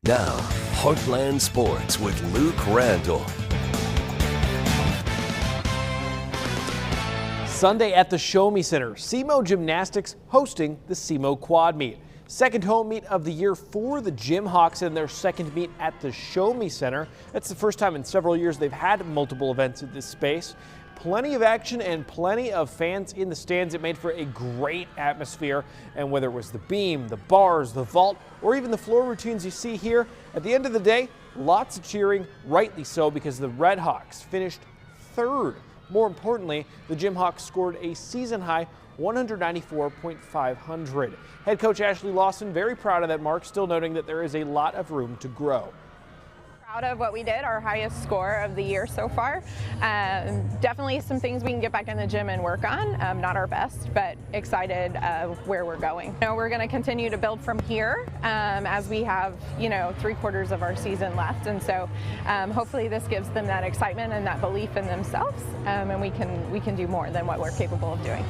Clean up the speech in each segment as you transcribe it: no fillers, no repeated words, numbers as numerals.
Now, Heartland Sports with Luke Randall. Sunday at the Show Me Center, SEMO Gymnastics hosting the SEMO Quad Meet. Second home meet of the year for the Gymhawks in their second meet at the Show Me Center. That's the first time in several years they've had multiple events at this space. Plenty of action and plenty of fans in the stands. It made for a great atmosphere, and whether it was the beam, the bars, the vault, or even the floor routines you see here, at the end of the day, lots of cheering, rightly so, because the Redhawks finished third. More importantly, the Gymhawks scored a season-high 194.500. Head coach Ashley Lawson very proud of that mark, still noting that there is a lot of room to grow. Proud of what we did, our highest score of the year so far. Definitely some things we can get back in the gym and work on. Not our best, but excited of where we're going. We're going to continue to build from here as we have, 3/4 of our season left, and so hopefully this gives them that excitement and that belief in themselves, and we can do more than what we're capable of doing.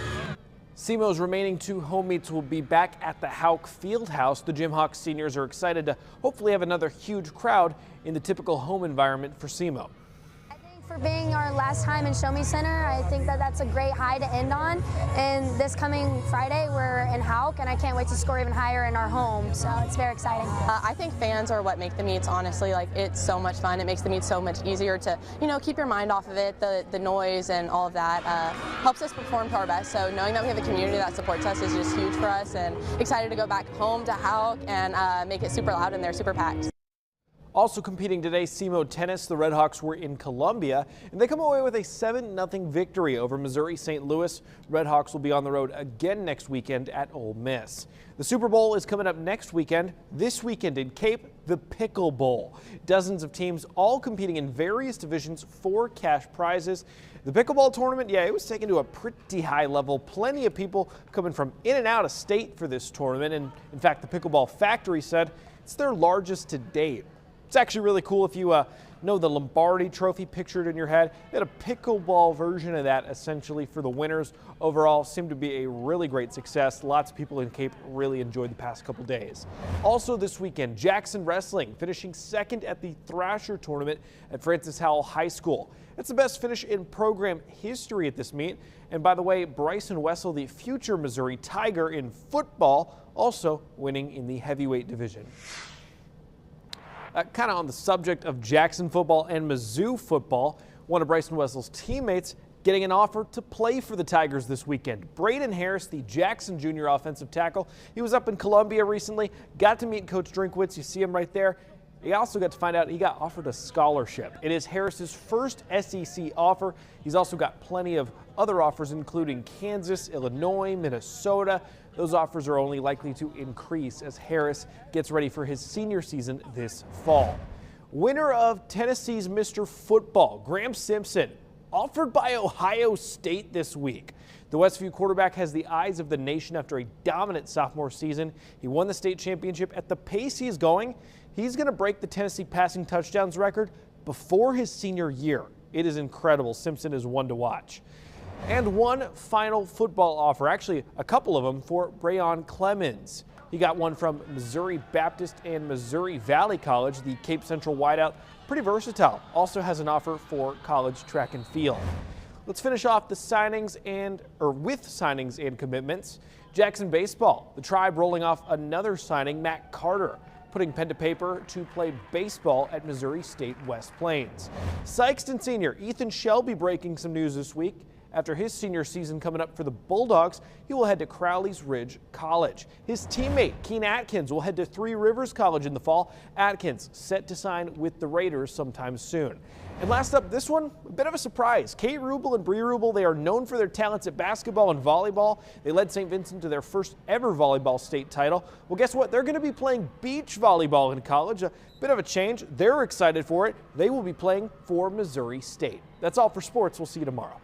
SEMO's remaining 2 home meets will be back at the Houck Fieldhouse. The Gymhawks seniors are excited to hopefully have another huge crowd in the typical home environment for SEMO. For being our last time in Show Me Center, I think that that's a great high to end on. And this coming Friday, we're in Houck, and I can't wait to score even higher in our home. So it's very exciting. I think fans are what make the meets, honestly. It's so much fun. It makes the meets so much easier to, keep your mind off of it. The noise and all of that helps us perform to our best. So knowing that we have a community that supports us is just huge for us, and excited to go back home to Houck and make it super loud, and they're super packed. Also competing today, SEMO tennis. The Redhawks were in Columbia, and they come away with a 7-0 victory over Missouri St. Louis. Redhawks will be on the road again next weekend at Ole Miss. The Super Bowl is coming up next weekend. This weekend in Cape, the Pickle Bowl. Dozens of teams all competing in various divisions for cash prizes. The pickleball tournament, it was taken to a pretty high level. Plenty of people coming from in and out of state for this tournament, and in fact, the Pickleball Factory said it's their largest to date. It's actually really cool if you know the Lombardi Trophy pictured in your head. They had a pickleball version of that essentially for the winners. Overall, seemed to be a really great success. Lots of people in Cape really enjoyed the past couple days. Also this weekend, Jackson Wrestling finishing second at the Thrasher tournament at Francis Howell High School. It's the best finish in program history at this meet. And by the way, Bryson Wessel, the future Missouri Tiger in football, also winning in the heavyweight division. Kind of on the subject of Jackson football and Mizzou football, one of Bryson Wessel's teammates getting an offer to play for the Tigers this weekend. Braden Harris, the Jackson Junior offensive tackle, he was up in Columbia recently, got to meet Coach Drinkwitz. You see him right there. He also got to find out he got offered a scholarship. It is Harris's first SEC offer. He's also got plenty of other offers, including Kansas, Illinois, Minnesota. Those offers are only likely to increase as Harris gets ready for his senior season this fall. Winner of Tennessee's Mr. Football, Graham Simpson, offered by Ohio State this week. The Westview quarterback has the eyes of the nation after a dominant sophomore season. He won the state championship. At the pace he's going, he's going to break the Tennessee passing touchdowns record before his senior year. It is incredible. Simpson is one to watch. And one final football offer, actually a couple of them, for Brayon Clemens. He got one from Missouri Baptist and Missouri Valley College, the Cape Central wideout. Pretty versatile. Also has an offer for college track and field. Let's finish off the with signings and commitments. Jackson baseball, the Tribe rolling off another signing, Matt Carter, putting pen to paper to play baseball at Missouri State West Plains. Sykeston senior Ethan Shelby breaking some news this week. After his senior season coming up for the Bulldogs, he will head to Crowley's Ridge College. His teammate, Keen Atkins, will head to Three Rivers College in the fall. Atkins set to sign with the Raiders sometime soon. And last up, this one, a bit of a surprise. Kate Rubel and Bree Rubel, they are known for their talents at basketball and volleyball. They led St. Vincent to their first ever volleyball state title. Well, guess what? They're going to be playing beach volleyball in college. A bit of a change. They're excited for it. They will be playing for Missouri State. That's all for sports. We'll see you tomorrow.